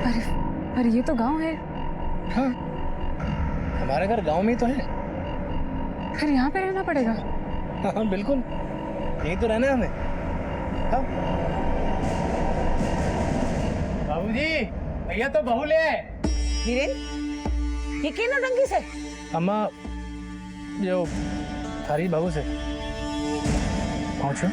पर ये तो गांव है। हाँ, हमारा घर गांव में ही तो है। फिर यहाँ पे रहना पड़ेगा। हाँ बिल्कुल, यही तो रहना है हमें। हाँ बाबूजी, भैया तो बहू ले आए। वीरेन, ये क्या नौटंकी से? अम्मा, जो थारी बहू से पहुंचो।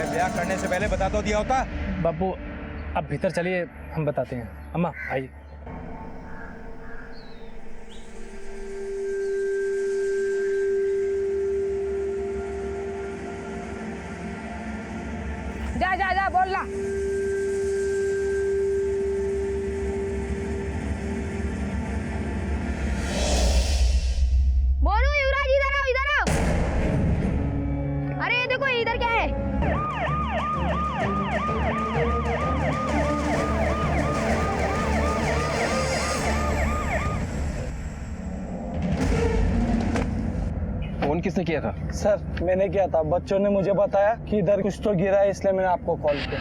ब्याह करने से पहले बता तो दिया होता। बाबू आप भीतर चलिए, हम बताते हैं। अम्मा आइए। जा जा जा बोल ला। बोलू युवराज, इधर आओ, इधर आओ। अरे ये देखो, इधर क्या है? फोन किसने किया था? सर मैंने किया था, बच्चों ने मुझे बताया कि इधर कुछ तो गिरा है, इसलिए मैंने आपको कॉल किया।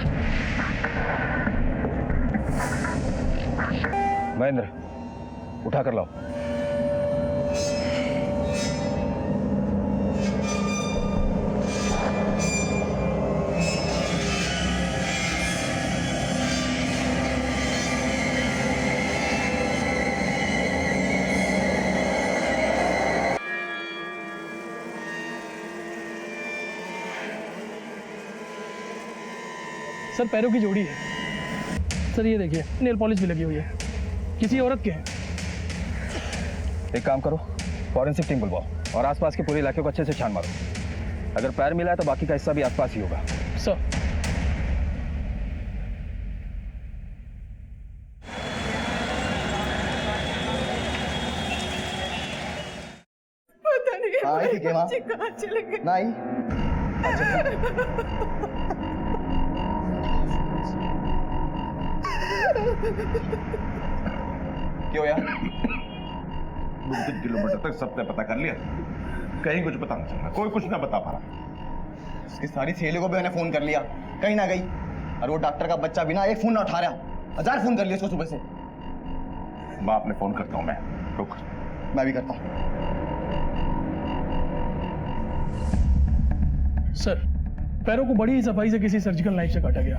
महेंद्र, उठा कर लाओ। सर पैरों की जोड़ी है। सर ये देखिए, नेल पॉलिश भी लगी हुई है, किसी औरत के हैं। एक काम करो, फॉरेंसिक टीम बुलवाओ और आसपास के पूरे इलाके को अच्छे से छान मारो। अगर पैर मिला है तो बाकी का हिस्सा भी आसपास ही होगा। सर पता नहीं आई थी क्या? बच्चे कहाँ चले गए? नहीं क्यों यार? 2-3 किलोमीटर तक सबने पता कर लिया, कहीं कुछ पता नहीं चला, कोई कुछ ना बता पा रहा। उसकी सारी सहेलियों को भी मैंने फोन कर लिया, कहीं ना गई। और वो डॉक्टर का बच्चा बिना एक फोन ना उठा रहा। 1000 फोन कर लिया उसको सुबह से। बाप ने फोन करता हूं मैं, रुक। मैं भी करता हूँ। सर पैरों को बड़ी ही सफाई से किसी सर्जिकल नाइफ से काटा गया।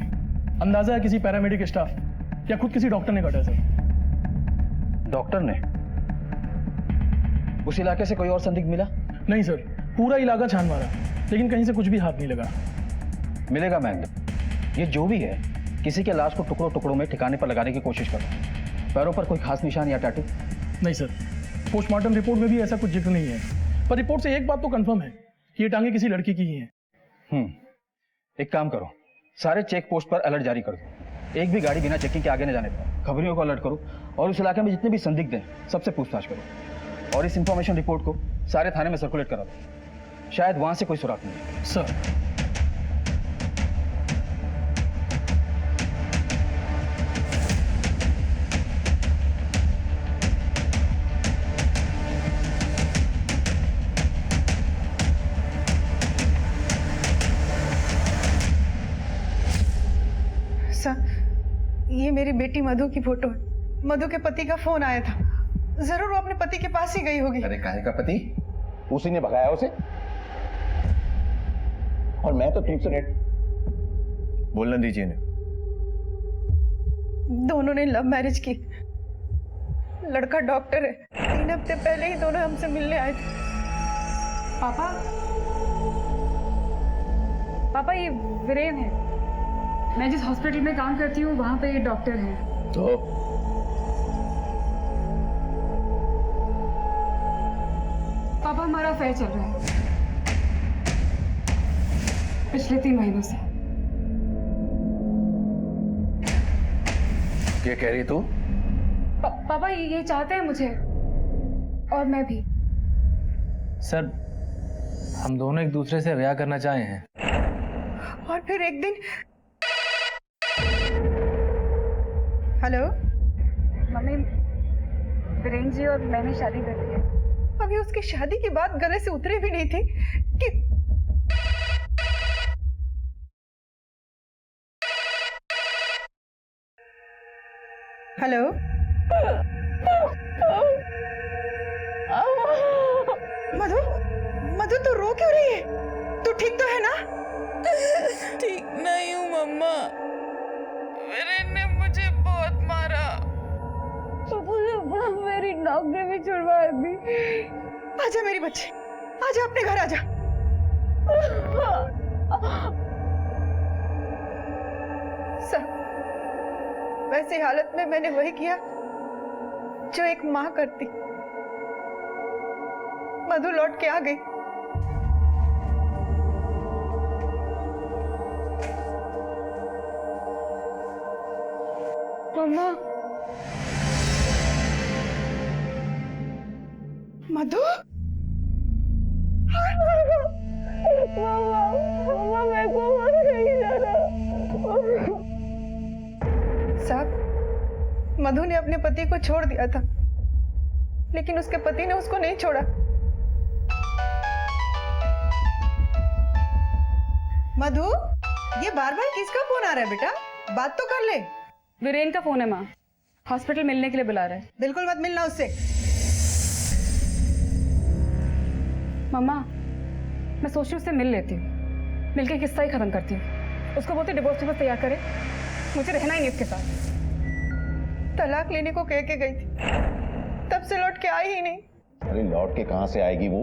अंदाजा है किसी पैरामेडिक स्टाफ या खुद किसी डॉक्टर ने काटा। सर डॉक्टर ने? उस इलाके से कोई और संदिग्ध मिला? नहीं सर, पूरा इलाका छान मारा लेकिन कहीं से कुछ भी हाथ नहीं लगा। मिलेगा महेंद्र, ये जो भी है किसी के लाश को टुकड़ों टुकड़ों में ठिकाने पर लगाने की कोशिश करो। पैरों पर कोई खास निशान या टैटू? नहीं सर, पोस्टमार्टम रिपोर्ट में भी ऐसा कुछ जिक्र नहीं है, पर रिपोर्ट से एक बात तो कंफर्म है कि ये टांगे किसी लड़की की ही हैं। एक काम करो, सारे चेक पोस्ट पर अलर्ट जारी कर दो। एक भी गाड़ी बिना चेकिंग के आगे न जाने दो। खबरियों को अलर्ट करो और उस इलाके में जितने भी संदिग्ध हैं सबसे पूछताछ करो और इस इंफॉर्मेशन रिपोर्ट को सारे थाने में सर्कुलेट करा दो। शायद वहां से कोई सुराग मिले। सर ये मेरी बेटी मधु की फोटो है। मधु के पति का फोन आया था, जरूर वो अपने पति के पास ही गई होगी। अरे काहे का पति? उसी ने भगाया उसे। और मैं तो तुमसे नेट बोलने दीजिए इन्हें। दोनों ने लव मैरिज की। लड़का डॉक्टर है। 3 हफ्ते पहले ही दोनों हमसे मिलने आए थे। पापा ये वीरेन है। मैं जिस हॉस्पिटल में काम करती हूँ वहां पे ये डॉक्टर हैं। तो पापा हमारा अफेयर चल रहा है पिछले 3 महीनों से। क्या कह रही तू? पापा ये चाहते हैं मुझे और मैं भी। सर हम दोनों एक दूसरे से ब्याह करना चाहे हैं। और फिर एक दिन हेलो मम्मी, वीरेन जी और मैंने शादी कर ली है। अभी उसकी शादी की बात गले से उतरे भी नहीं थी कि हेलो। मधु, मधु तू रो क्यों रही है? तू ठीक तो है ना? ठीक नहीं हूँ मम्मा, वीरेन ने मुझे बहुत मारा। मेरी नौकरी भी छुड़वा दी। आजा मेरी बच्ची, आजा अपने घर आजा। सब वैसी हालत में मैंने वही किया जो एक माँ करती। मधु लौट के आ गई। मम्मा, मधु, साहब, मधु ने अपने पति को छोड़ दिया था, लेकिन उसके पति ने उसको नहीं छोड़ा। मधु, ये बार बार किसका फोन आ रहा है बेटा? बात तो कर ले। वीरेन का फोन है माँ, हॉस्पिटल मिलने के लिए बुला रहा है। बिल्कुल मत मिलना उससे। मम्मा, मैं सोच रही हूँ उससे मिल लेती हूँ, मिलके किस्सा ही खत्म करती हूँ। उसको बोलते डिवोर्स पेपर तैयार करे, मुझे रहना ही नहीं उसके साथ। तलाक लेने को कह के गई थी, तब से लौट के आई ही नहीं। अरे लौट के कहां से आएगी वो,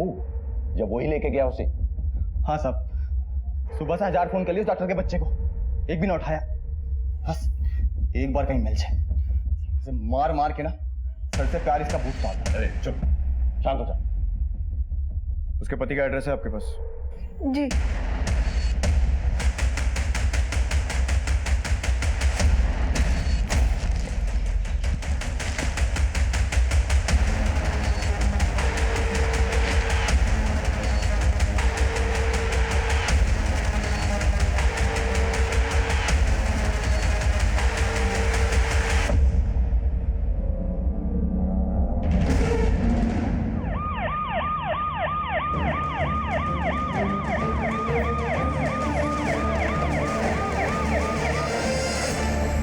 जब वही लेके गया उसे। हाँ साहब, सुबह से 1000 फोन कर लिए उस डॉक्टर के बच्चे को, एक भी ना उठाया। बस एक बार कहीं मिल जाए, उसे मार मार के ना सर से प्यार इसका भूत पाता। अरे चुप, शांत हो जा। उसके पति का एड्रेस है आपके पास? जी।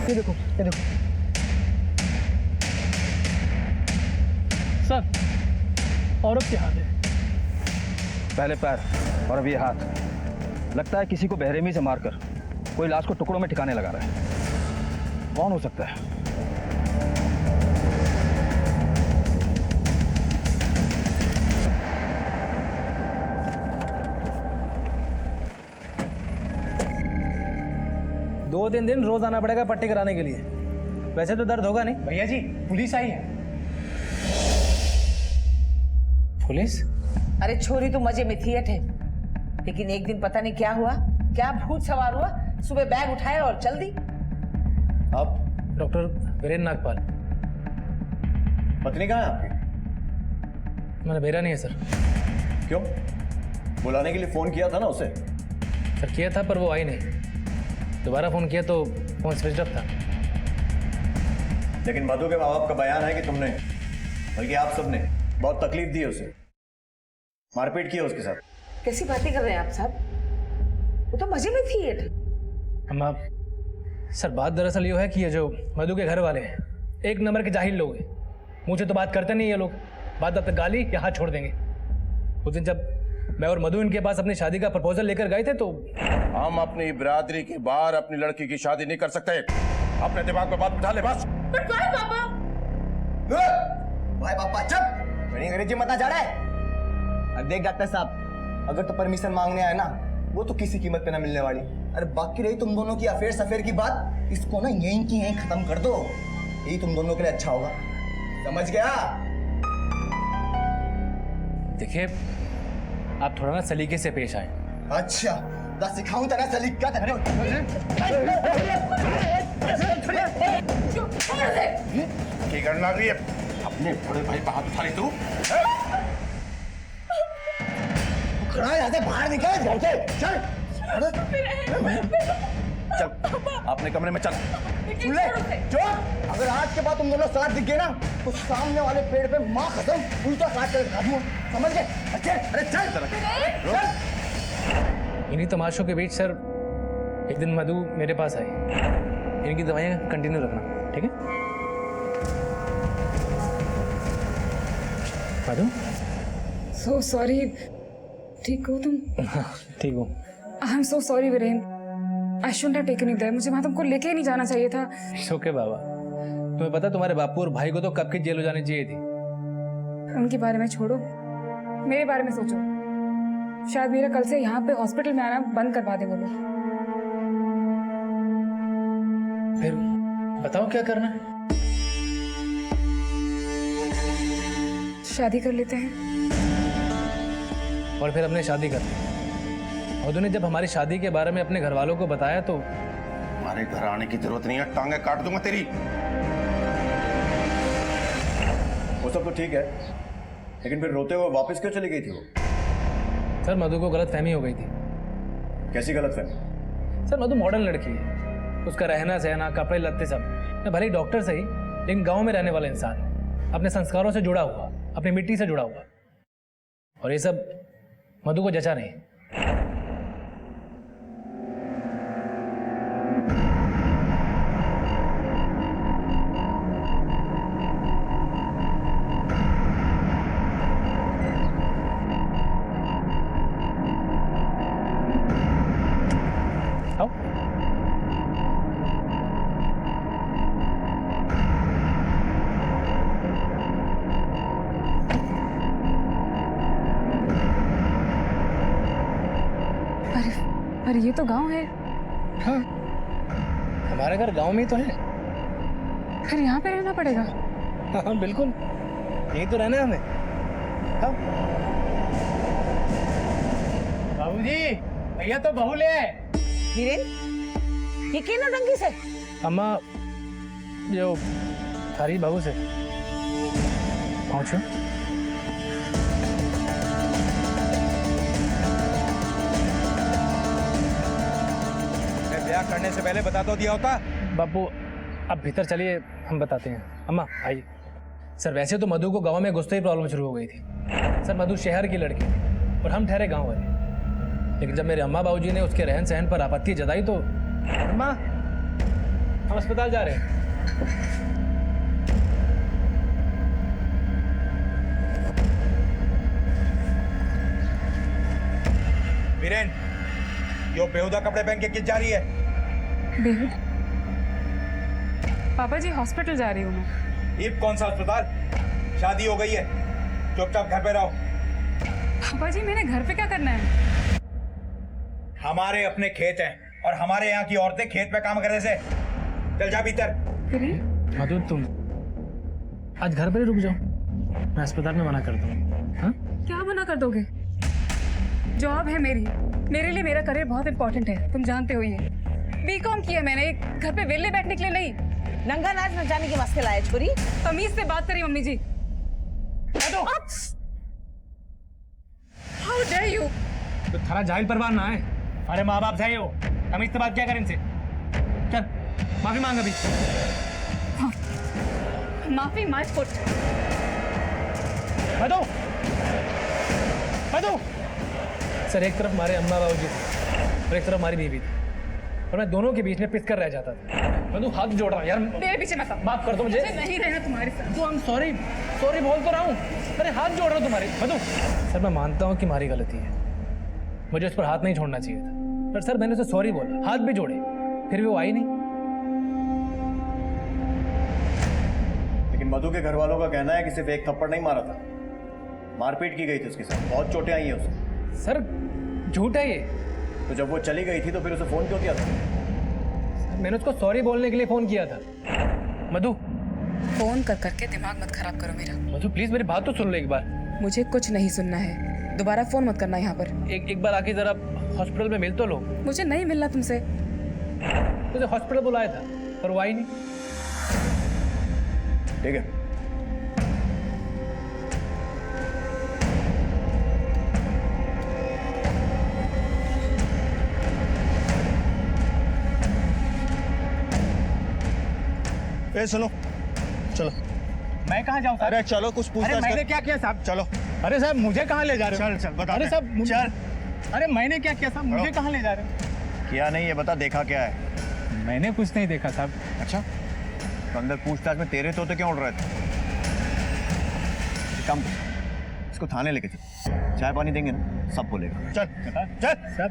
ये देखो, ये देखो सर, औरत के हाथ है। पहले पैर और अब ये हाथ। लगता है किसी को बेरहमी से मारकर कोई लाश को टुकड़ों में ठिकाने लगा रहा है। कौन हो सकता है? दो तीन दिन रोज आना पड़ेगा पट्टी कराने के लिए। वैसे तो दर्द होगा नहीं। भैया जी, पुलिस आई है। पुलिस? अरे छोरी तो मजे में थी अठे, लेकिन एक दिन पता नहीं क्या हुआ, क्या भूत सवार हुआ, सुबह बैग उठाया और चल दी। अब डॉक्टर वीरेन नागपाल। पत्नी कहाँ है आपकी? मैंने भेजा नहीं है सर। क्यों? बुलाने के लिए फोन किया था ना उसे। सर किया था पर वो आई नहीं। दोबारा फोन किया तो फोन स्विच ऑफ था। लेकिन मधु के माँ बाप का बयान है कि तुमने, बल्कि आप सबने बहुत तकलीफ दी है उसे, मारपीट की है उसके साथ। कैसी बातें कर रहे हैं आप साहब? वो तो मजे में थी अठे। हम आप सर, बात दरअसल ये है कि ये जो मधु के घर वाले हैं एक नंबर के जाहिल लोग हैं। मुझे तो बात करते नहीं ये लोग, बात तब तक गाली या हाथ छोड़ देंगे। उस दिन जब मैं और मधु इनके पास अपनी शादी का प्रपोजल लेकर गए थे तो हम अपनी बिरादरी के बाहर अपनी लड़की की शादी नहीं कर सकते। अपने दिमाग में बात बिठा ले बस। भाई पापा चुप, बड़ी अंग्रेजी मत जा रहा है। अरे देख डॉक्टर साहब, अगर तो परमिशन मांगने आए ना, वो तो किसी कीमत पे ना मिलने वाली। अरे बाकी रही तुम दोनों की अफेयर की बात, इसको ना यहीं की यहीं खत्म कर दो, यही तुम दोनों के लिए अच्छा होगा। समझ गया? देखिए, आप थोड़ा ना सलीके से पेश आए। अच्छा, ना सिखाऊं तेरा सलीका। की करना रही है? अपने बड़े भाई पर हाथ उठा ली तू? खड़ा यहाँ से बाहर निकल, घर से चल। चल अपने कमरे में चल। सुन ले, चुप। अगर आज के बाद तुम दोनों साथ दिख गए ना, तो सामने वाले पेड़ पे माँ खत्म उल्टा काट कर खा दूंगा। समझ गए? अच्छे, अरे चल चल। इन्हीं तमाशों के बीच सर एक दिन मधु मेरे पास आई। इनकी दवाइयाँ कंटिन्यू रखना, ठीक है? Madhu so sorry. ठीक हो तुम? ठीक हूँ। I am so sorry Viren, I shouldn't have taken you there. मुझे वहां तुमको लेके ही नहीं जाना चाहिए था। ओके बाबा, तुम्हें पता तुम्हारे बापू और भाई को तो कब की जेल हो जानी चाहिए थी। उनके बारे में छोड़ो, मेरे बारे में सोचो। शायद मेरा कल से यहाँ पे हॉस्पिटल में आना बंद करवा दे वो लोग। फिर बताओ क्या करना है? शादी कर लेते हैं। और फिर हमने शादी कर ली। और तूने जब हमारी शादी के बारे में अपने घर वालों को बताया तो हमारे घर आने की जरूरत नहीं है, टांगे काट दूंगा तेरी। वो सब तो ठीक है, लेकिन फिर रोते हुए वापस क्यों चली गई थी वो? सर मधु को गलतफहमी हो गई थी। कैसी गलतफहमी? सर मधु मॉडर्न लड़की है, उसका रहना सहना कपड़े लत्ते सब। भले ही डॉक्टर सही, लेकिन गांव में रहने वाला इंसान है, अपने संस्कारों से जुड़ा हुआ, अपनी मिट्टी से जुड़ा हुआ। और ये सब मधु को जचा नहीं। अरे ये तो गांव है। हाँ, हमारा घर गांव में ही तो है। फिर यहाँ पे रहना पड़ेगा। हाँ बिल्कुल, यही तो रहना है हमें। हाँ। बाबूजी, भैया तो बहू ले आए। वीरेन, ये क्या नौटंकी से? अम्मा, जो थारी बहू से पहुंचो। ब्याह करने से पहले बता तो दिया होता। बापू अब भीतर चलिए, हम बताते हैं। अम्मा आइए। सर वैसे तो मधु को गांव में घुसते ही प्रॉब्लम शुरू हो गई थी। सर मधु शहर की लड़की थी और हम ठहरे गांव वाले। लेकिन जब मेरे अम्मा बाबूजी ने उसके रहन सहन पर आपत्ति जताई तो अम्मा, हम अस्पताल जा रहे हैं। वीरेन, यो बेहुदा कपड़े पहन के किस जा रही है? बेहुद? पापा जी हॉस्पिटल जा रही हूँ मैं। ये कौन सा अस्पताल? शादी हो गई है, चुपचाप घर पे रहो। पापा जी मैंने घर पे क्या करना है? हमारे अपने खेत हैं और हमारे यहाँ की औरतें खेत पे काम करने से। चल जा भीतर। मधु तुम आज घर पर ही रुक जाओ, मैं अस्पताल में मना कर दूंगी। हाँ? क्या मना कर दोगे? जॉब है मेरी, मेरे लिए मेरा करियर बहुत इंपॉर्टेंट है, तुम जानते हो ये। बीकॉम किया मैंने, घर पे वेले बैठने के लिए नहीं। नंगा नाच नचाने के वास्ते लाया छोरी। तमीज से बात करिए mummy ji. How dare you? तो थारा जाहिल परवान ना है। अरे माँ बाप चाहिए हो, तमीज से बात क्या करें इनसे। चल माफी मांग अभी। माफी my foot. Madhu, Madhu. Sir एक तरफ हमारे अम्मा बाबूजी थे और एक तरफ हमारी बीवी थी, और मैं दोनों के बीच में पिस कर रह जाता था। मधु हाथ जोड़ रहा हूँ यार, मेरे पीछे मत आओ। माफ कर दो मुझे। नहीं रहना तुम्हारे साथ। तो सॉरी सॉरी बोल तो रहा हूँ, अरे हाथ जोड़ रहा हूँ तुम्हारे। मधु सर मैं मानता हूँ कि हमारी गलती है, मुझे उस पर हाथ नहीं छोड़ना चाहिए था। पर सर मैंने उसे सॉरी बोला, हाथ भी जोड़े, फिर भी वो आई नहीं। लेकिन मधु के घर वालों का कहना है कि सिर्फ एक थप्पड़ नहीं मारा था, मारपीट की गई थी उसके साथ, बहुत चोटें आई हैं उसे। सर झूठ है ये। तो जब वो चली गई थी तो फिर उसे फोन क्यों किया था? मैंने उसको सॉरी बोलने के लिए फोन किया था। मधु फोन कर करके दिमाग मत खराब करो मेरा। मधु प्लीज मेरी बात तो सुन लो एक बार। मुझे कुछ नहीं सुनना है, दोबारा फोन मत करना यहाँ पर। एक बार आके जरा हॉस्पिटल में मिल तो लो। मुझे नहीं मिलना तुमसे। तुझे हॉस्पिटल बुलाया था पर वो आई नहीं। ठीक है, ए सुनो, चलो। मैं कहाँ जाऊँ? अरे चलो कुछ पूछताछ कर। मैंने क्या किया साहब? चलो। अरे साहब मुझे कहाँ ले जा रहे हो? चल चल बता। अरे साहब चल। अरे मैंने क्या किया साहब? मुझे कहाँ ले जा रहे हो? किया नहीं ये बता, देखा क्या है? मैंने कुछ नहीं देखा साहब। अच्छा, तो अंदर पूछताछ में तेरे तोते क्यों उड़ रहे थे? काम इसको थाने लेके चल, चाय पानी देंगे ना, सब बोलेगा। चल चल। सर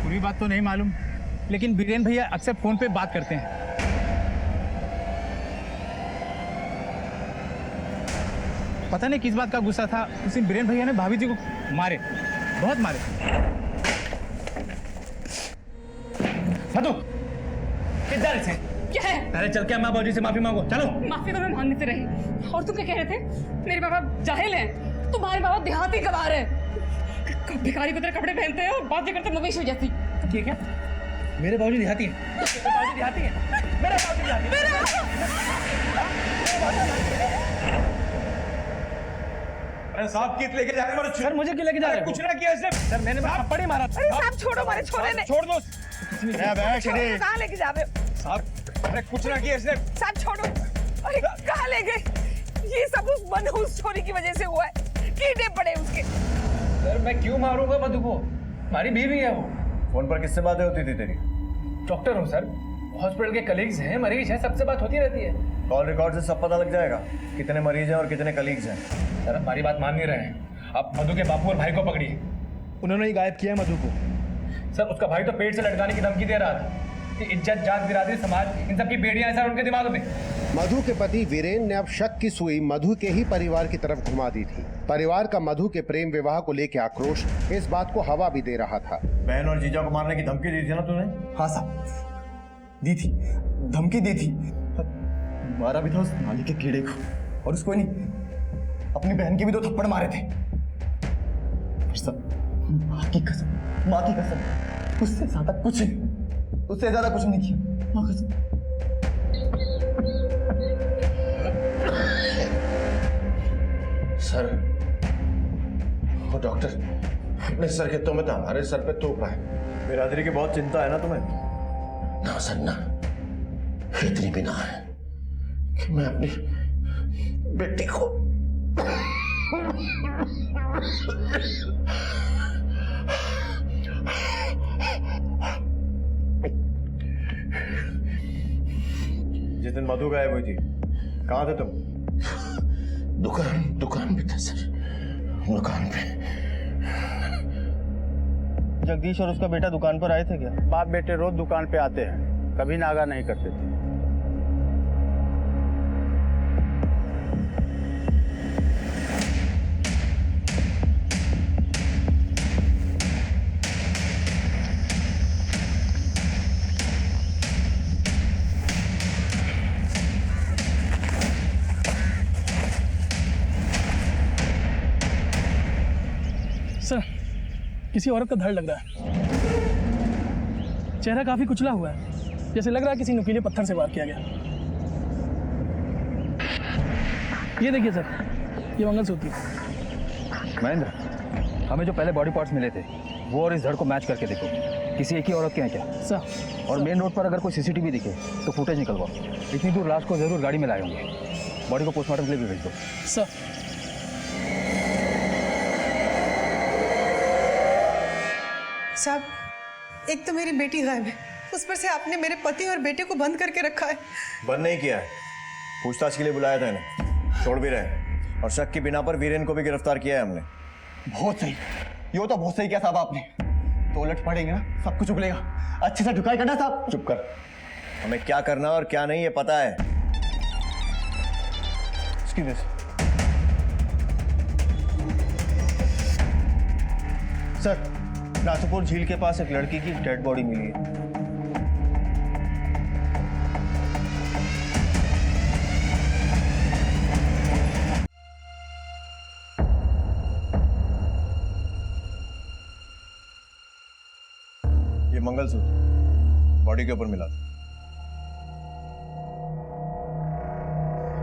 पूरी बात तो नहीं मालूम, लेकिन बीरेन भैया अक्सर फोन पे बात करते हैं। पता नहीं किस बात का गुस्सा था, उस दिन बीरेन भैया ने भाभी जी को मारे, बहुत मारे। मधु किधर से? क्या है? पहले चल के अम्मा बाबूजी से माफी मांगो, चलो। माफी तो मैं मांगने से रही, और तुम क्या कह रहे थे? मेरे पापा जाहिल हैं, तुम्हारे पापा देहाती गवार हैं, भिखारी की तरह कपड़े पहनते हैं और बातें करते मवेशी जैसी। ठीक है, मेरे बाबूजी देहाती हैं। मेरे बाबूजी देहाती हैं। मेरे बाबूजी देहाती हैं। अरे साहब कित लेके जा रहे हो? सर मुझे क्यों लेके जा रहे हो? कुछ ना किया इसने। सर मैंने थप्पड़ ही मारा। अरे साहब छोड़ो, हमारे छोरे ने। छोड़ दो कहाँ लेके जा रहे हो साहब? अरे कुछ ना किया इसने। साहब छोड़ो। अरे कहाँ ले गए? ये सब उस मनहूस छोरी की वजह से हुआ है, कीड़े पड़े उसके। सर मैं क्यों मारूंगा मधु को? हमारी बीवी है वो। फोन पर किससे बातें होती थी तेरी? डॉक्टर हूँ सर, हॉस्पिटल के कलीग्स हैं, मरीज हैं, सबसे बात होती रहती है। कॉल रिकॉर्ड से सब पता लग जाएगा कितने मरीज हैं और कितने कलीग्स हैं। सर हमारी बात मान नहीं रहे हैं। आप मधु के बापू और भाई को पकड़िए, उन्होंने ही गायब किया मधु को। सर उसका भाई तो पेट से लटकाने की धमकी दे रहा था कि इज्जत, जात, बिरादरी, समाज, इन सब की बेड़ियां हैं सर उनके दिमाग में। मधु के पति वीरेन ने अब शक की सुई मधु के ही परिवार की तरफ घुमा दी थी। परिवार का मधु के प्रेम विवाह को लेकर आक्रोश इस बात को हवा भी दे रहा था। बहन और जीजा को मारने की धमकी दी थी ना तूने? हाँ साहब, दी थी, धमकी दी थी। मारा भी था उस नाली के कीड़े को, और उसको नहीं, अपनी बहन के भी 2 थप्पड़ मारे थे। पर सब माँ की कसम, माँ की कसम, उससे ज्यादा कुछ नहीं, उससे ज्यादा कुछ नहीं किया, माँ कसम। सर वो डॉक्टर अपने सर के तो में तो हमारे सर पे तोप रहा है। बिरादरी की बहुत चिंता है ना तुम्हें? ना सर ना, इतनी भी ना है कि मैं अपनी बेटी को जिस दिन मधु गायब हुई थी कहाँ थे तुम? दुकान पे था सर, दुकान पे। जगदीश और उसका बेटा दुकान पर आए थे क्या? बाप बेटे रोज दुकान पे आते हैं, कभी नागा नहीं करते थे। सर किसी औरत का धड़ लग रहा है, चेहरा काफी कुचला हुआ है, जैसे लग रहा है किसी नुकीले पत्थर से वार किया गया। ये देखिए सर, ये मंगलसूत्र। महेंद्र, हमें जो पहले बॉडी पार्ट्स मिले थे वो और इस धड़ को मैच करके देखो, किसी एक ही औरत के हैं क्या? सर। और मेन रोड पर अगर कोई सीसीटीवी दिखे तो फुटेज निकलवाओ। इतनी दूर लाश को जरूर गाड़ी में लाए होंगे, बॉडी को पोस्टमार्टम के लिए भी भेज दो। सर। साहब, एक तो मेरी बेटी गायब है, उस पर से आपने मेरे पति और बेटे को बंद करके रखा है। बंद नहीं किया है, पूछताछ के लिए बुलाया था इन्हें, छोड़ भी रहे, और शक की बिना पर वीरेन को भी गिरफ्तार किया है हमने। बहुत सही, ये तो बहुत सही किया साहब आपने। तो उलट पड़ेंगे ना, सब कुछ उगलेगा। अच्छे से ढुकाई करना साहब। चुप कर, हमें क्या करना और क्या नहीं ये पता है। सर, नाथुपुर झील के पास एक लड़की की डेड बॉडी मिली है। ये मंगलसूत्र बॉडी के ऊपर मिला था।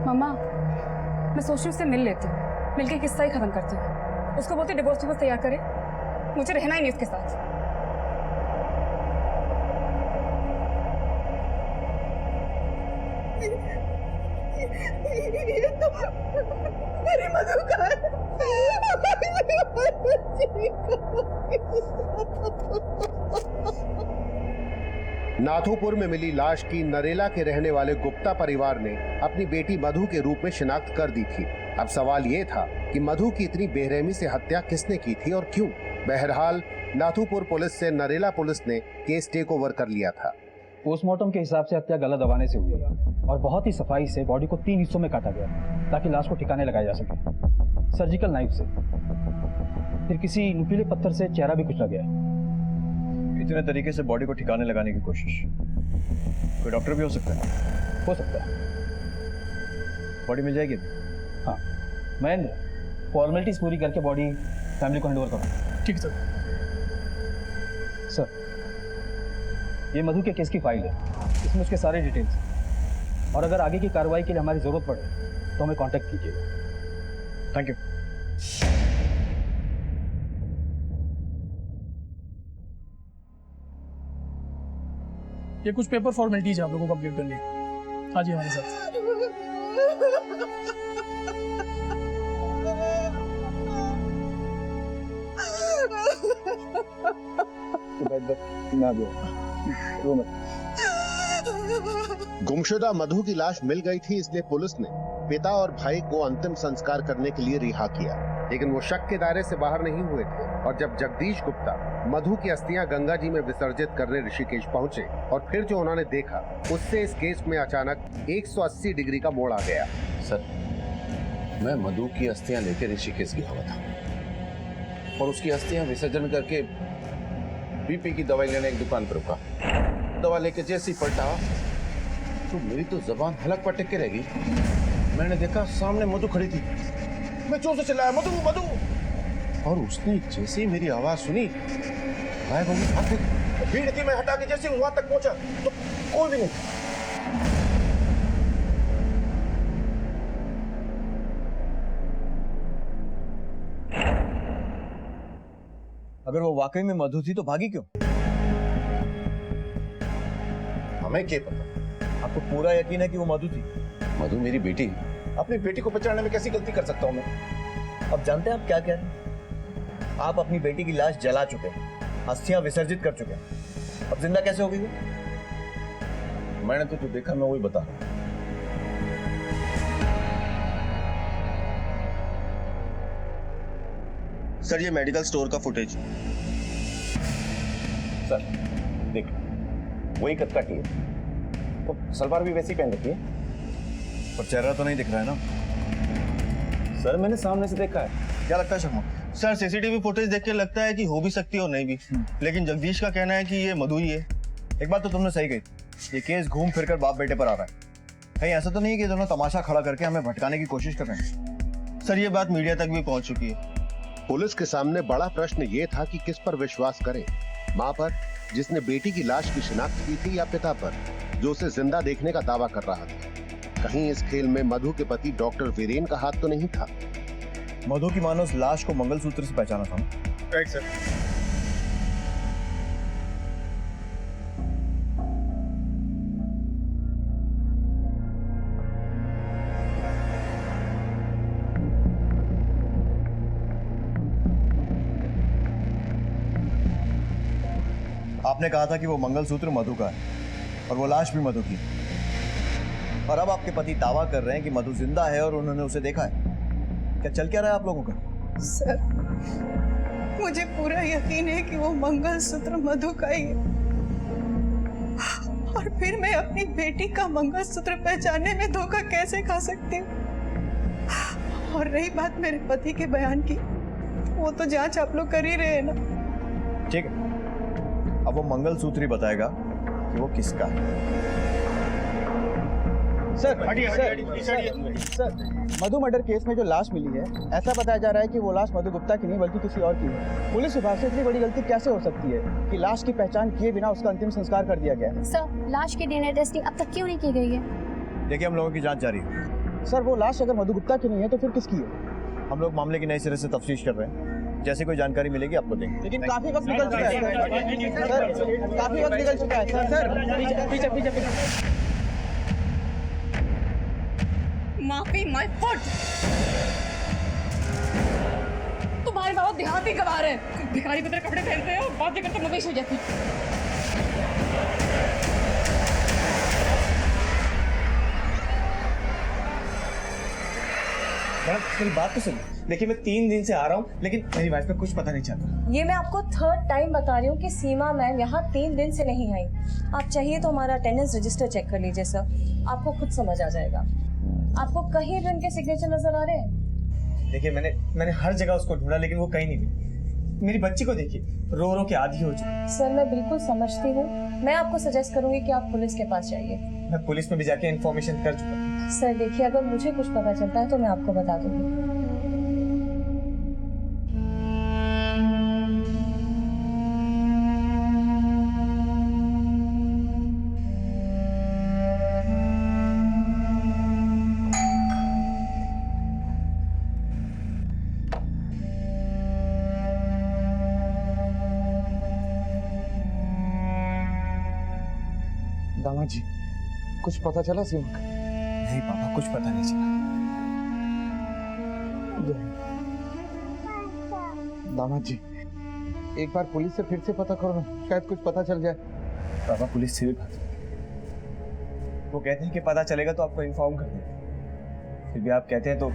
मम्मा, मैं सोच रही हूँ उससे मिल लेती हूँ, मिलके किस्सा ही खत्म करती हूँ। उसको बोलती डिवोर्स पेपर्स तैयार करे, मुझे रहना ही नहीं उसके साथ। ये तो मेरी मधु का है। नाथुपुर में मिली लाश की नरेला के रहने वाले गुप्ता परिवार ने अपनी बेटी मधु के रूप में शिनाख्त कर दी थी। अब सवाल ये था कि मधु की इतनी बेरहमी से हत्या किसने की थी और क्यों। बहरहाल नाथुपुर पुलिस से नरेला पुलिस ने केस टेक ओवर कर लिया था। पोस्टमार्टम के हिसाब से हत्या गला दबाने से हुई है और बहुत ही सफाई से बॉडी को 3 हिस्सों में काटा गया ताकि लाश को ठिकाने लगाया जा सके। सर्जिकल नाइफ से, फिर किसी नुकीले पत्थर से चेहरा भी कुचला गया। इतने तरीके से बॉडी को ठिकाने लगाने की कोशिश, कोई डॉक्टर भी हो सकता है? हो सकता है। बॉडी मिल जाएगी? हाँ महेंद्र, फॉर्मेलिटीज पूरी करके बॉडी फैमिली को हैंड ओवर करो। ठीक सर। सर, ये मधु के केस की फाइल है, इसमें उसके सारे डिटेल्स, और अगर आगे की कार्रवाई के लिए हमारी जरूरत पड़े तो हमें कांटेक्ट कीजिएगा। Thank you. ये कुछ पेपर फॉर्मेलिटीज है आप लोगों को कंप्लीट करनी है। हाँ जी हमारे साथ। गुमशुदा मधु की लाश मिल गई थी, इसलिए पुलिस ने पिता और भाई को अंतिम संस्कार करने के लिए रिहा किया, लेकिन वो शक के दायरे से बाहर नहीं हुए थे। और जब जगदीश गुप्ता मधु की अस्थियां गंगा जी में विसर्जित करने ऋषिकेश पहुंचे और फिर जो उन्होंने देखा, उससे इस केस में अचानक 180 डिग्री का मोड़ आ गया। सर, मैं मधु की अस्थियां लेकर ऋषिकेश गया था और उसकी अस्थियां विसर्जन करके बीपी की दवाई लेने एक दुकान पर रुका। दवा लेके जैसे ही पलटा तो मेरी तो जबान हलक पर टिक के रह गई। मैंने देखा सामने मधु खड़ी थी। मैं जोर से चिल्लाया, मधु मधु, और उसने जैसे ही मेरी आवाज सुनी गायब हो गई। भीड़ थी, मैं हटा के जैसे वहां तक पहुंचा तो कोई भी नहीं। अगर वो वाकई में मधु थी तो भागी क्यों? हमें क्या पता? आपको पूरा यकीन है कि वो मधु थी? मधु मेरी बेटी, अपनी बेटी को बचाने में कैसी गलती कर सकता हूं मैं? अब जानते हैं आप क्या कह रहे हैं? आप अपनी बेटी की लाश जला चुके हैं, अस्थियां विसर्जित कर चुके हैं, अब जिंदा कैसे हो गई वो? मैंने तो जो देखा मैं वही बता रहा हूं। सर, ये मेडिकल स्टोर का फुटेज। सर देख, वही कद का टी है, तो सलवार भी वैसी पहन रखी है, पर चेहरा तो नहीं दिख रहा है ना? सर मैंने सामने से देखा है। क्या लगता है शर्मा? सर सीसीटीवी फुटेज देख के लगता है कि हो भी सकती है और नहीं भी, लेकिन जगदीश का कहना है कि ये मधु ही है। एक बात तो तुमने सही कही, ये केस घूम फिर कर बाप बेटे पर आ रहा है। कहीं ऐसा तो नहीं है कि दोनों तमाशा खड़ा करके हमें भटकाने की कोशिश कर रहे हैं? सर ये बात मीडिया तक भी पहुंच चुकी है। पुलिस के सामने बड़ा प्रश्न ये था कि किस पर विश्वास करें, मां पर जिसने बेटी की लाश की शिनाख्त की थी, या पिता पर जो उसे जिंदा देखने का दावा कर रहा था। कहीं इस खेल में मधु के पति डॉक्टर वीरेन का हाथ तो नहीं था? मधु की मानो उस लाश को मंगलसूत्र से पहचाना था ना? Right sir. आपने कहा था कि वो मंगलसूत्र मधु का है और वो लाश भी मधु की, और अब आपके पति दावा कर रहे हैं कि मधु जिंदा है और उन्होंने उसे देखा है। क्या चल क्या रहा है आप लोगों का? सर, मुझे पूरा यकीन है कि वो मंगलसूत्र मधु का ही है, और फिर मैं अपनी बेटी का मंगलसूत्र पहचानने में धोखा कैसे खा सकती हूँ? और रही बात मेरे पति के बयान की, वो तो जांच आप लोग कर ही रहे हैं ना। ठीक है, अब वो मंगलसूत्र ही बताएगा कि वो किसका है। सर, मधु मर्डर केस में जो लाश मिली है, ऐसा बताया जा रहा है कि वो लाश मधु गुप्ता की नहीं बल्कि किसी और की है। पुलिस विभाग से इतनी बड़ी गलती कैसे हो सकती है कि लाश की पहचान किए बिना उसका अंतिम संस्कार कर दिया गया है? सर, लाश की डीएनए टेस्टिंग अब तक क्यों नहीं की गई है? देखिए, हम लोगों की जांच जारी है। सर, वो लाश अगर मधु गुप्ता की नहीं है तो फिर किसकी है? हम लोग मामले की नए सिरे से तफ्तीश कर रहे हैं, जैसे कोई जानकारी मिलेगी आपको देंगे। लेकिन काफी वक्त निकल चुका है सर, काफी वक्त निकल चुका है सर। पीछे माफी माय फुट। तुम्हारे बाबा देहाती गवार है, भिखारी की तरह कपड़े पहनते हैं और बातें करते मवेशी हो जाती। मैडम मेरी बात तो सुनिए। देखिए मैं 3 दिन से आ रहा हूँ लेकिन मेरी वाइफ का कुछ पता नहीं चल रहा। ये मैं आपको 3rd टाइम बता रही हूँ कि सीमा मैम यहाँ 3 दिन से नहीं आई। आप चाहिए तो हमारा अटेंडेंस रजिस्टर चेक कर लीजिए सर, आपको खुद समझ आ जाएगा। आपको कहीं भी उनके सिग्नेचर नजर आ रहे हैं? देखिए मैंने हर जगह उसको ढूंढा लेकिन वो कहीं नहीं मिली। मेरी बच्ची को देखिए, रो रो के आधी हो चुकी। सर मैं बिल्कुल समझती हूँ, मैं आपको सजेस्ट करूंगी कि आप पुलिस के पास जाइए। मैं पुलिस में भी जाके इन्फॉर्मेशन कर चुका हूँ। सर देखिए, अगर मुझे कुछ पता चलता है तो मैं आपको बता दूंगी। दामाद जी, कुछ पता चला सीमा का? नहीं पापा, कुछ पता नहीं चला। दामाद जी, एक बार पुलिस से फिर से पता करो ना, शायद कुछ पता चल जाए। पापा पुलिस से भी बात, वो कहते हैं कि पता चलेगा तो आपको इन्फॉर्म कर देंगे। फिर भी आप कहते हैं तो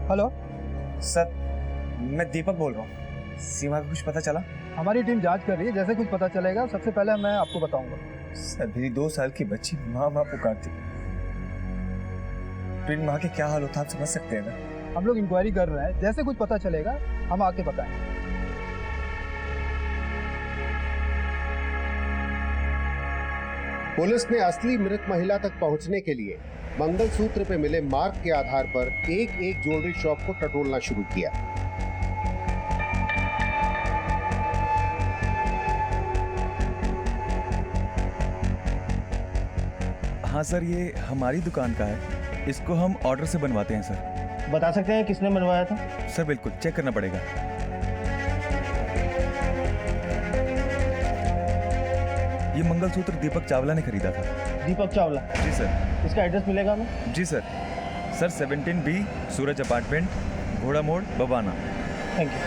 हेलो सर, मैं दीपक बोल रहा हूँ। सीमा का कुछ पता चला? हमारी टीम जांच कर रही है, जैसे कुछ पता चलेगा सबसे पहले मैं आपको बताऊंगा। सर मेरी 2 साल की बच्ची माँ माँ पुकारती, तो इन माँ के क्या हाल होता आप समझ सकते हैं ना। हम लोग इंक्वायरी कर रहे हैं, जैसे कुछ पता चलेगा हम आके बताएंगे। पुलिस ने असली मृत महिला तक पहुंचने के लिए मंगलसूत्र पे मिले मार्क के आधार पर एक ज्वेलरी शॉप को टटोलना शुरू किया। हाँ सर, ये हमारी दुकान का है। इसको हम ऑर्डर से बनवाते हैं सर। बता सकते हैं किसने बनवाया था? सर बिल्कुल, चेक करना पड़ेगा। ये मंगलसूत्र दीपक चावला ने खरीदा था। दीपक चावला? जी सर। इसका एड्रेस मिलेगा हमें? जी सर। सर 17B सूरज अपार्टमेंट, घोड़ा मोड़, बवाना। Thank you.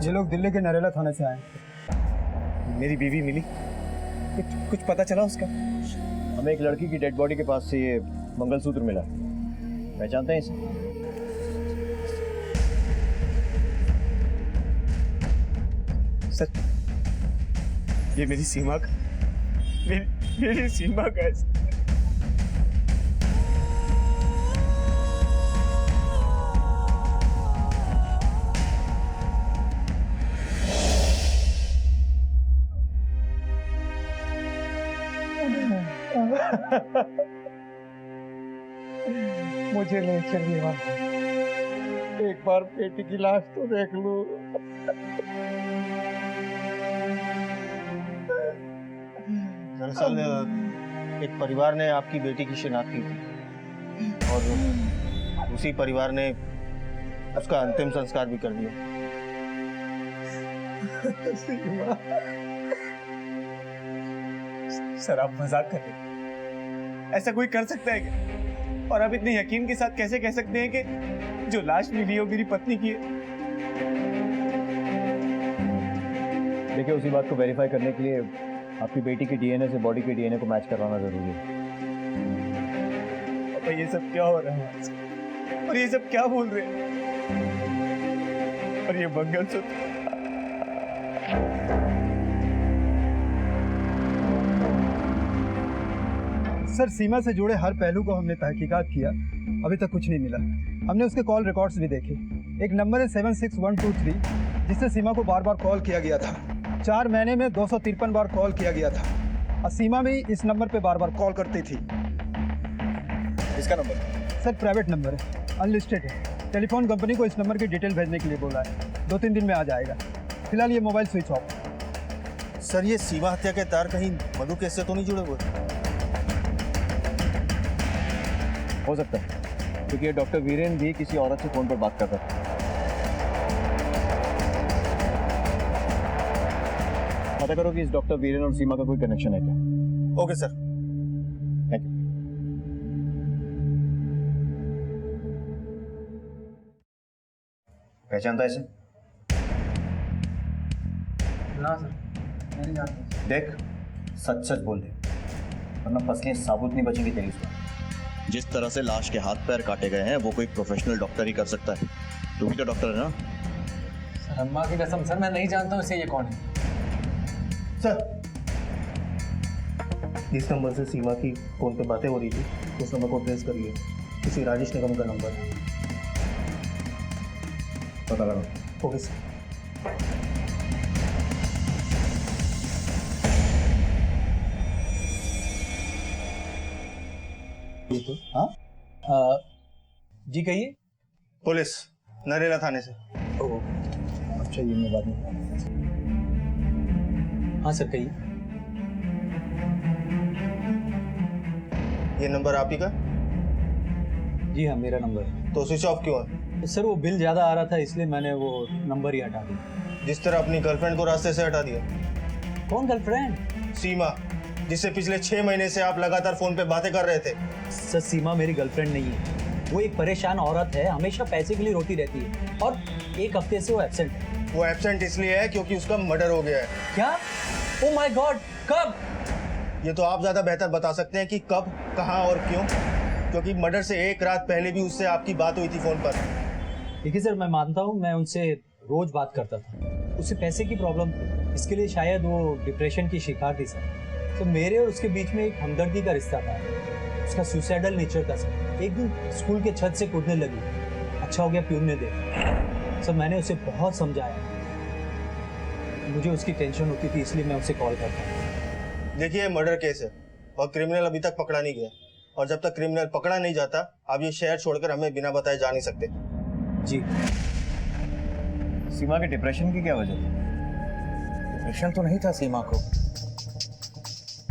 ये लोग दिल्ली के नरेला थाने से आए। मेरी बीवी मिली, कुछ पता चला उसका? हमें एक लड़की की डेड बॉडी के पास से ये मंगलसूत्र मिला। पहचानते हैं इसे? सर ये मेरी सीमा का, मेरी सीमा का है। मुझे ले चलिए वहाँ, एक बार बेटी की लाश तो देख लूं। दरअसल एक परिवार ने आपकी बेटी की शिनाख्त की थी और उसी परिवार ने उसका अंतिम संस्कार भी कर दिया। सर आप मजाक कर रहे हैं? ऐसा कोई कर सकता है क्या? और आप इतने यकीन के साथ कैसे कह सकते हैं कि जो लाश मिली है मेरी पत्नी की है? देखिए, उसी बात को वेरीफाई करने के लिए आपकी बेटी की डीएनए से बॉडी के डीएनए को मैच करवाना जरूरी है। पापा ये सब क्या हो रहा है? और ये सब क्या बोल रहे हैं? और ये मंगलसूत्र सर, सीमा से जुड़े हर पहलू को हमने तहकीकात किया, अभी तक कुछ नहीं मिला। हमने उसके कॉल रिकॉर्ड्स भी देखे। एक नंबर है 76123 जिससे सीमा को बार बार कॉल किया गया था। 4 महीने में 253 बार कॉल किया गया था और सीमा भी इस नंबर पे बार बार कॉल करती थी। इसका नंबर? सर प्राइवेट नंबर है, अनलिस्टेड है। टेलीफोन कंपनी को इस नंबर की डिटेल भेजने के लिए बोला है, 2-3 दिन में आ जाएगा। फिलहाल ये मोबाइल स्विच ऑफ। सर ये सीमा हत्या के तार कहीं मधु केस से तो नहीं जुड़े हुए? हो सकता है, क्योंकि ये डॉक्टर वीरेन भी किसी औरत से फोन पर बात कर रहा था। पता करो कि इस डॉक्टर वीरेन और सीमा का कोई कनेक्शन है क्या। Okay sir. Thank you. पहचानता है इसे? ना सर, मैं नहीं जानता। देख, सच सच बोल दे, वरना फसलें साबुत नहीं बचेंगी तेरी उसमें। जिस तरह से लाश के हाथ पैर काटे गए हैं वो कोई प्रोफेशनल डॉक्टर ही कर सकता है। तू भी तो डॉक्टर है ना? सर अम्मा की कसम सर, मैं नहीं जानता हूँ इसे ये कौन है। सर, जिस नंबर से सीमा की फोन पे बातें हो रही थी उस नंबर को ट्रेस कर लिया। किसी राजेश निगम का नंबर है, पता लगा। Okay sir. हाँ जी कहिए। पुलिस नरेला थाने से। अच्छा, ये मैं बात नहीं। हाँ सर कहिए। ये नंबर आप ही का? जी हाँ, मेरा नंबर है। तो स्विच ऑफ क्यों है? सर वो बिल ज़्यादा आ रहा था इसलिए मैंने वो नंबर ही हटा दिया। जिस तरह अपनी गर्लफ्रेंड को रास्ते से हटा दिया। कौन गर्लफ्रेंड? सीमा, जिससे पिछले 6 महीने से आप लगातार फोन पे बातें कर रहे थे। सर सीमा मेरी गर्लफ्रेंड नहीं है, वो एक परेशान औरत है, हमेशा पैसे के लिए रोती रहती है और एक हफ्ते से वो एब्सेंट है। वो एब्सेंट इसलिए है क्योंकि उसका मर्डर हो गया है। क्या? ओह माय गॉड, कब? ये तो आप ज्यादा बेहतर बता सकते हैं कि कब, कहाँ और क्यों, क्योंकि मर्डर से 1 रात पहले भी उससे आपकी बात हुई थी फोन पर। देखिए सर, मैं मानता हूँ मैं उनसे रोज बात करता था, उसे पैसे की प्रॉब्लम थी, इसके लिए शायद वो डिप्रेशन की शिकार थी सर। तो मेरे और उसके बीच में एक हमदर्दी का रिश्ता था, उसका सुसाइडल नेचर था सर। एक दिन स्कूल के छत से कूदने लगी, अच्छा हो गया प्यून ने देखा। सर मैंने उसे बहुत समझाया, मुझे उसकी टेंशन होती थी इसलिए मैं उसे कॉल करता। देखिए, मर्डर केस है और क्रिमिनल अभी तक पकड़ा नहीं गया, और जब तक क्रिमिनल पकड़ा नहीं जाता आप ये शहर छोड़कर हमें बिना बताए जा नहीं सकते। जी। सीमा के डिप्रेशन की क्या वजह थी? डिप्रेशन तो नहीं था सीमा को,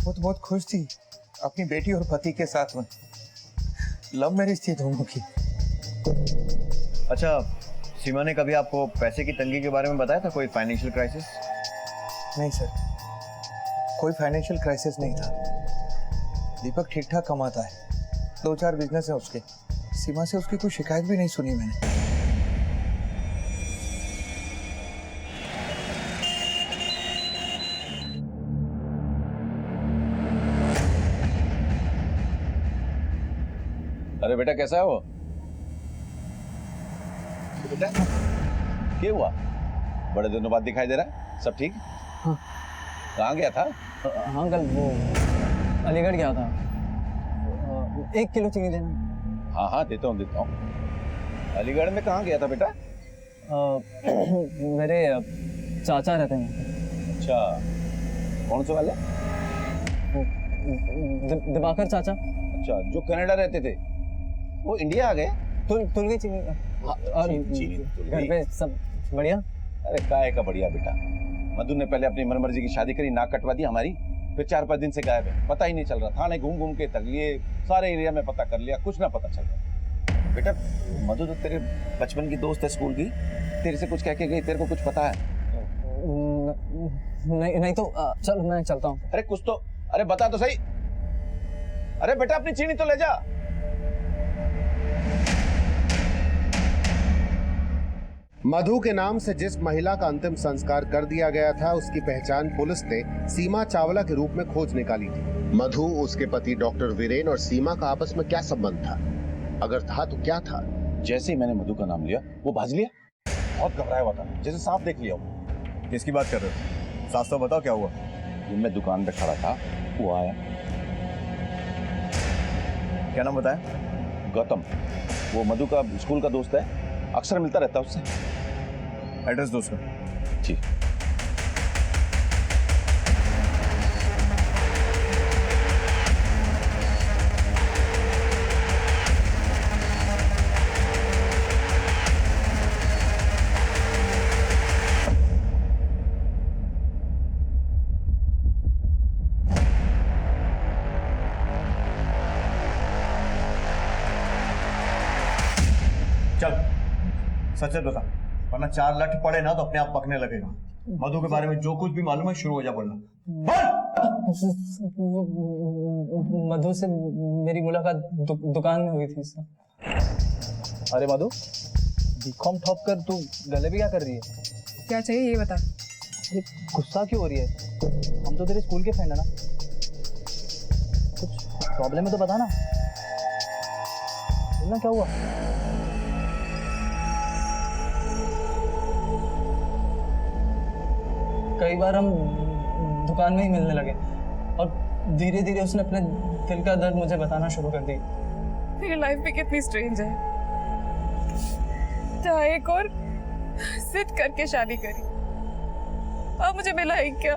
वो तो बहुत खुश थी अपनी बेटी और पति के साथ में। लव मैरिज थी दोनों की। अच्छा, सीमा ने कभी आपको पैसे की तंगी के बारे में बताया था? कोई फाइनेंशियल क्राइसिस? नहीं सर, कोई फाइनेंशियल क्राइसिस नहीं था। दीपक ठीक ठाक कमाता है, 2-4 बिजनेस है उसके। सीमा से उसकी कोई शिकायत भी नहीं सुनी मैंने। अरे बेटा कैसा है वो? बेटा क्या हुआ? बड़े दिनों बाद दिखाई दे रहा है, सब ठीक? हाँ। कहाँ गया था? हाँ अंकल, वो अलीगढ़ गया था, 1 किलो चीनी देना। हाँ हाँ देता हूँ। अलीगढ़ में कहाँ गया था बेटा? मेरे चाचा रहते हैं। अच्छा, कौन से वाले? दिवाकर चाचा। अच्छा, जो कनाडा रहते थे वो इंडिया आ गए? तुल गई चीनी। और घर पे सब बढ़िया? अरे काय का बढ़िया बेटा, मधु ने पहले अपनी मनमर्जी की शादी करी, नाक कटवा दी हमारी, फिर 4-5 दिन से गायब है, पता ही नहीं चल रहा। थाने घूम घूम के तक लिए, सारे एरिया में पता कर लिया, कुछ ना पता चल रहा। बेटा मधु तो तेरे बचपन की दोस्त है, स्कूल की, तेरे से कुछ कह के गई, तेरे को कुछ पता है? नहीं तो चल मैं चलता हूँ। अरे कुछ तो, अरे बता तो सही। अरे बेटा अपनी चीनी तो ले जा। मधु के नाम से जिस महिला का अंतिम संस्कार कर दिया गया था उसकी पहचान पुलिस ने सीमा चावला के रूप में खोज निकाली थी। मधु, उसके पति डॉक्टर वीरेन और सीमा का आपस में क्या संबंध था? अगर था तो क्या था? जैसे ही मैंने मधु का नाम लिया वो भाज लिया, बहुत घबराया हुआ था, जैसे साफ देख लिया हो। किसकी बात कर रहे हो? साफ साफ बताओ क्या हुआ। जब मैं दुकान पे खड़ा था वो आया। क्या नाम बताया? गौतम, वो मधु का स्कूल का दोस्त है, अक्सर मिलता रहता है उससे। एड्रेस दो उसका। जी। सच बता, वरना 4 लठ पड़े ना तो अपने आप पकने लगेगा। मधु के बारे में जो कुछ भी मालूम है शुरू हो जा बोलना। मधु से मेरी मुलाकात दुकान में हुई थी सर। अरे मधु, बीकॉम टॉप कर तू गले भी क्या कर रही है? क्या चाहिए ये बता। अरे गुस्सा क्यों हो रही है? हम तो तेरे स्कूल के फ्रेंड है ना, कुछ प्रॉब्लम है तो बता ना। बोलना क्या हुआ? कई बार हम दुकान में ही मिलने लगे और धीरे धीरे उसने अपने दिल का दर्द मुझे बताना शुरू कर दी। मेरी लाइफ भी कितनी स्ट्रेंज है। जहाँ एक और जिद करके शादी करी, अब मुझे मिला ही क्या?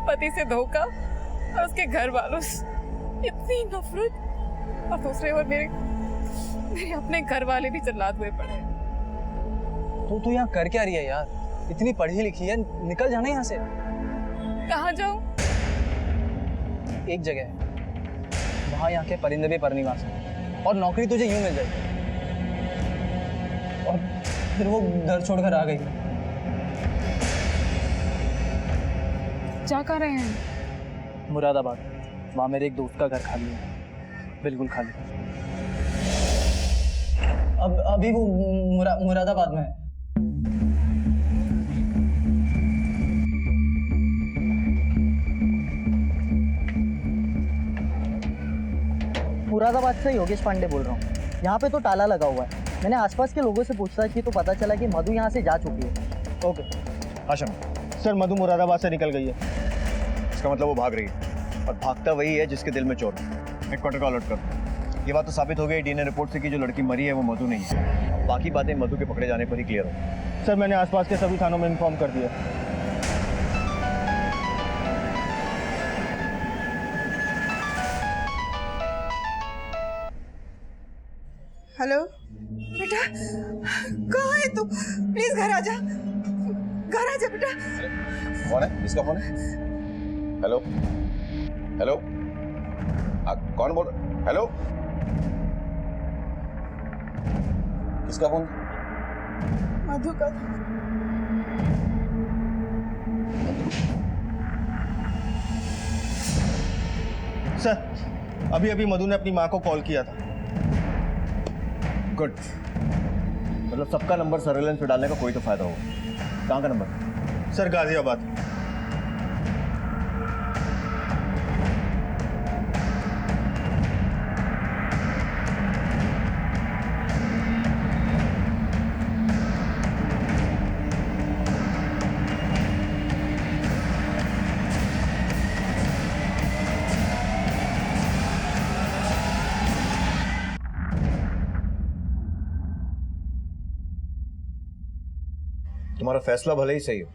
पति से धोखा और उसके घर वालों से इतनी नफरत, और दूसरे ओर मेरे अपने घर वाले भी जल्लाद हुए पड़े। तू यहाँ कर क्या रही है यार? इतनी पढ़ी लिखी है, निकल जाना यहाँ से। कहाँ जाऊँ? एक जगह है, वहाँ यहाँ के परिंदे भी परनिवास हैं और नौकरी तुझे यूं मिल जाएगी। और फिर वो घर छोड़कर आ गई। जा कहाँ रहे हैं? मुरादाबाद। वहाँ मेरे एक दोस्त का घर खाली है, बिल्कुल खाली। अब अभी वो मुरादाबाद में है। मुरादाबाद से योगेश पांडे बोल रहा हूँ। यहाँ पे तो ताला लगा हुआ है। मैंने आसपास के लोगों से पूछताछ की तो पता चला कि मधु यहाँ से जा चुकी है। ओके आशम, सर मधु मुरादाबाद से निकल गई है। इसका मतलब वो भाग रही है, और भागता वही है जिसके दिल में चोट है। हेडक्वार्टर को अलर्ट कर। ये बात तो साबित हो गई डीएनए रिपोर्ट से कि जो लड़की मरी है वो मधु नहीं है। बाकी बातें मधु के पकड़े जाने पर ही क्लियर हो। सर मैंने आसपास के सभी थानों में इन्फॉर्म कर दिया। हेलो बेटा, कहाँ है तू? प्लीज घर आ जा, घर आ जा बेटा। कौन है? किसका फोन है? हेलो हेलो, कौन बोल रहा? हेलो, किसका फोन? मधु का। सर अभी अभी मधु ने अपनी माँ को कॉल किया था। गुड, मतलब सबका नंबर सर्वेलेंस पे डालने का कोई तो फायदा होगा। कहाँ का नंबर? सर गाजियाबाद। तुम्हारा फैसला भले ही सही हो,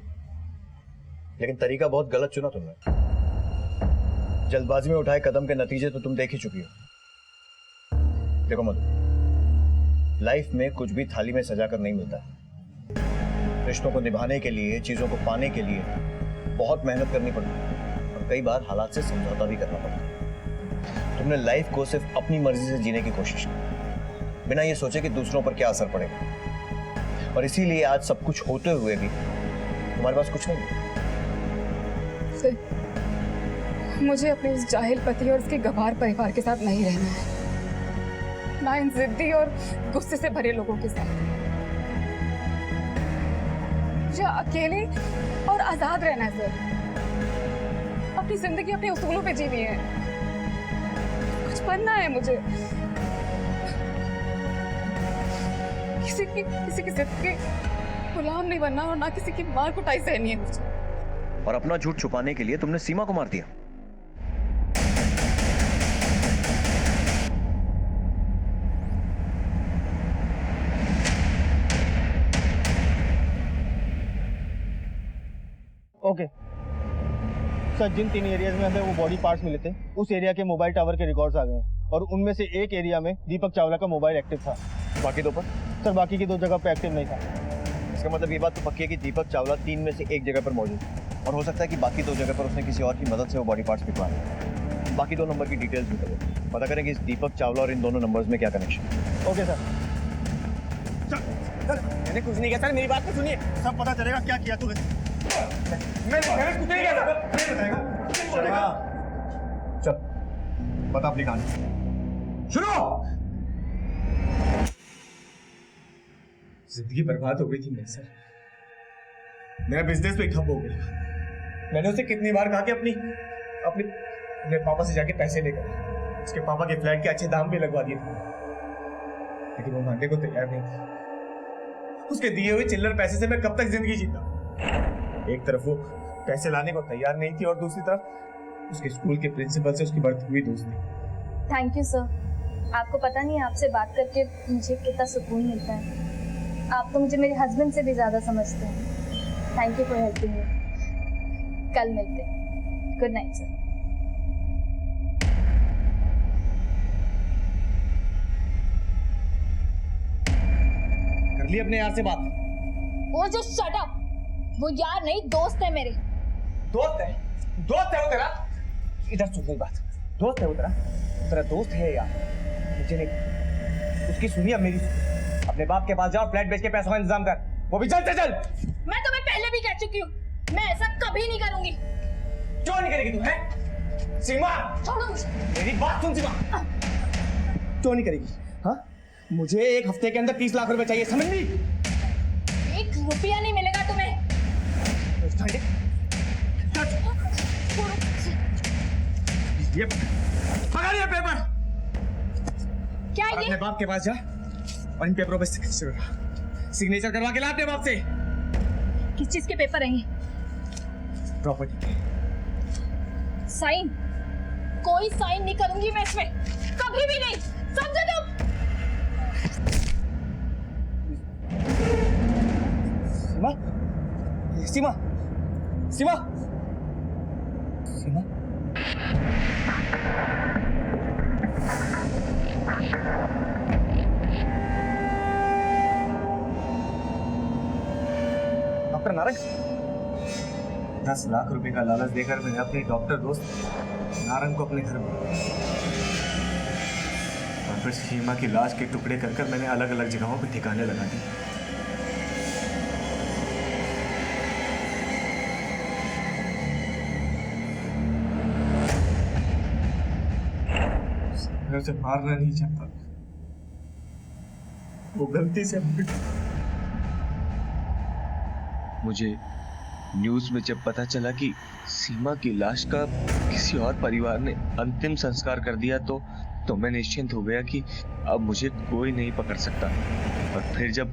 लेकिन तरीका बहुत गलत चुना तुमने। जल्दबाजी में उठाए कदम के नतीजे तो तुम देख ही चुकी हो। देखो मधु, लाइफ में कुछ भी थाली में सजा कर नहीं मिलता है। रिश्तों को निभाने के लिए, चीजों को पाने के लिए बहुत मेहनत करनी पड़ती है, और कई बार हालात से समझौता भी करना पड़ता है। तुमने लाइफ को सिर्फ अपनी मर्जी से जीने की कोशिश की, बिना ये सोचे कि दूसरों पर क्या असर पड़ेगा। और इसीलिए आज सब कुछ होते हुए भी तुम्हारे पास कुछ नहीं है। मुझे अपने उस जाहिल पति और उसके गवार परिवार के साथ नहीं रहना है, ना इन जिद्दी और गुस्से से भरे लोगों के साथ। मुझे अकेले और आजाद रहना है सर। अपनी जिंदगी अपने उसूलों पे जीनी है, कुछ बनना है मुझे। किसी की जिद के गुलाम नहीं बनना, और ना किसी की मार कुटाई सहनी है मुझे। और अपना झूठ छुपाने के लिए तुमने सीमा को मार दिया। ओके सर, जिन 3 एरियाज में हमें वो बॉडी पार्ट्स मिले थे, उस एरिया के मोबाइल टावर के रिकॉर्ड्स आ गए हैं, और उनमें से एक एरिया में दीपक चावला का मोबाइल एक्टिव था। बाकी 2 पर? सर बाकी की 2 जगह पे एक्टिव नहीं था। इसका मतलब ये बात तो पक्की है कि दीपक चावला 3 में से 1 जगह पर मौजूद है, और हो सकता है कि बाकी 2 जगह पर उसने किसी और की मदद से वो बॉडी पार्ट्स भिजवा लिए। बाकी 2 नंबर की डिटेल्स भी करो, पता करें कि इस दीपक चावला और इन दोनों नंबर्स में क्या कनेक्शन है। Okay sir. मैंने कुछ नहीं किया सर, मेरी बात तो सुनिए। सब पता चलेगा क्या किया तूने। मैंने कुछ नहीं किया सर। नहीं बताएगा। चल बता अपनी कहानी। सुनो, जिंदगी बर्बाद हो गई थी मेरी सर। मेरा बिजनेस भी ठप हो गया। मैंने उसे कितनी बार कहा कि अपने पापा से जाके पैसे लेकर उसके पापा के फ्लैट के अच्छे दाम भी लगवा दिए थे, लेकिन वो मानने को तैयार नहीं था। उसके दिए हुए चिल्लर पैसे से मैं कब तक जिंदगी जीता। एक तरफ वो पैसे लाने को तैयार नहीं थी और दूसरी तरफ उसके स्कूल के प्रिंसिपल से उसकी बढ़ती हुई दोस्ती। Thank you sir. आपको पता नहीं, आपसे बात करके मुझे कितना सुकून मिलता है। आप तो मुझे मेरे हस्बैंड से भी ज्यादा समझते हैं। Thank you for helping me. कल मिलते हैं। Good night sir. कर ली अपने यार से बात? वो जो शट अप, वो यार नहीं दोस्त है मेरे। दोस्त है? दोस्त है वो तेरा? इधर सुन मेरी बात। दोस्त है वो तेरा दोस्त है यार, मुझे नहीं। उसकी सुनिए, अब मेरी अपने बाप के पास जाओ, फ्लैट बेच के पैसों का इंतजाम कर, वो भी जल्द से जल्द। मैं तुम्हें पहले भी कह चुकी हूँ, मैं ऐसा कभी नहीं करूंगी। क्यों नहीं करेगी तू? है सीमा, छोड़ो मुझे। मेरी बात सुन सीमा। क्यों नहीं करेगी? हाँ, मुझे एक हफ्ते के अंदर 30 लाख रुपए चाहिए, समझ ली? 1 रुपया नहीं मिलेगा तुम्हें। ये पकड़ ये पेपर। क्या ये? अपने बाप के पास जा और इन पेपरों पे सिग्नेचर करवा के ला अपने बाप से। किस चीज के पेपर हैं ये? प्रॉपर्टी। साइन? कोई साइन नहीं करूंगी मैं इसमें, कभी भी नहीं, समझे तुम? सीमा, सीमा, सीमा, सीमा। डॉक्टर नारंग, 10 लाख रुपए का लालच देकर मैंने अपने डॉक्टर दोस्त नारंग को अपने घर में, और फिर सीमा की लाश के टुकड़े कर कर मैंने अलग अलग जगहों पर ठिकाने लगा दिए। मैं उसे मारना नहीं चाहता, वो गलती से मुझे न्यूज़ में जब पता चला कि सीमा की लाश का किसी और परिवार ने अंतिम संस्कार कर दिया तो मैं निश्चिंत हो गया कि अब मुझे कोई नहीं पकड़ सकता। और फिर जब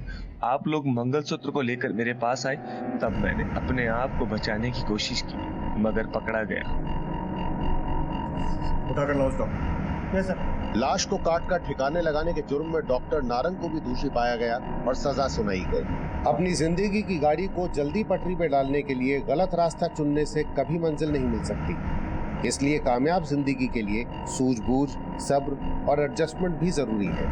आप लोग मंगलसूत्र को लेकर मेरे पास आए तब मैंने अपने आप को बचाने की कोशिश की, मगर पकड़ा गया। उठाकर लाओ उसको। Yes sir. लाश को काट कर ठिकाने लगाने के जुर्म में डॉक्टर नारंग को भी दोषी पाया गया और सजा सुनाई गई। अपनी जिंदगी की गाड़ी को जल्दी पटरी पे डालने के लिए गलत रास्ता चुनने से कभी मंजिल नहीं मिल सकती, इसलिए कामयाब जिंदगी के लिए सूझबूझ, सब्र और एडजस्टमेंट भी जरूरी है।